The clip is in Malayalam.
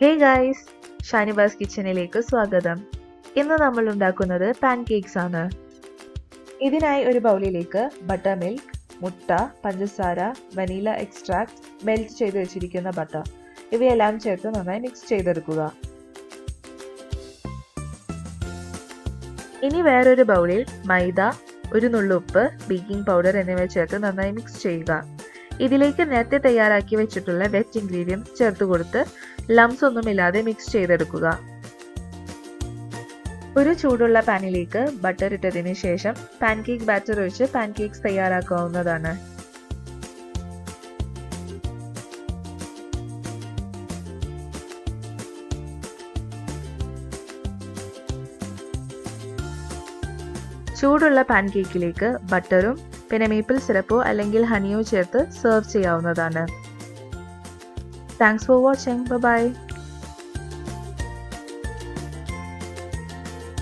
ഹേ ഗൈസ്, ഷാനിബാസ് കിച്ചണിലേക്ക് സ്വാഗതം. ഇന്ന് നമ്മൾ ഉണ്ടാക്കുന്നത് പാൻകേക്സ് ആണ്. ഇതിനായി ഒരു ബൗളിലേക്ക് ബട്ടർ മിൽക്ക്, മുട്ട, പഞ്ചസാര, വനീല എക്സ്ട്രാക്ട്, മെൽറ്റ് ചെയ്ത് വെച്ചിരിക്കുന്ന ബട്ടർ ഇവയെല്ലാം ചേർത്ത് നന്നായി മിക്സ് ചെയ്തെടുക്കുക. ഇനി വേറൊരു ബൗളിൽ മൈദ, ഒരു നുള്ളുപ്പ്, ബേക്കിംഗ് പൗഡർ എന്നിവ ചേർത്ത് നന്നായി മിക്സ് ചെയ്യുക. ഇതിലേക്ക് നേരത്തെ തയ്യാറാക്കി വെച്ചിട്ടുള്ള വെറ്റ് ഇൻഗ്രീഡിയൻസ് ചേർത്ത് കൊടുത്ത് ലംസ് ഒന്നുമില്ലാതെ മിക്സ് ചെയ്തെടുക്കുക. ഒരു ചൂടുള്ള പാനിലേക്ക് ബട്ടർ ഇട്ടതിന് ശേഷം പാൻകേക്ക് ബാറ്റർ ഒഴിച്ച് പാൻകേക്സ് തയ്യാറാക്കാവുന്നതാണ്. ചൂടുള്ള പാൻകേക്കിലേക്ക് ബട്ടറും പിന്നെ മേപ്പിൾ സിറപ്പോ അല്ലെങ്കിൽ ഹണിയോ ചേർത്ത് സെർവ് ചെയ്യാവുന്നതാണ്. Thanks for watching. ബൈ.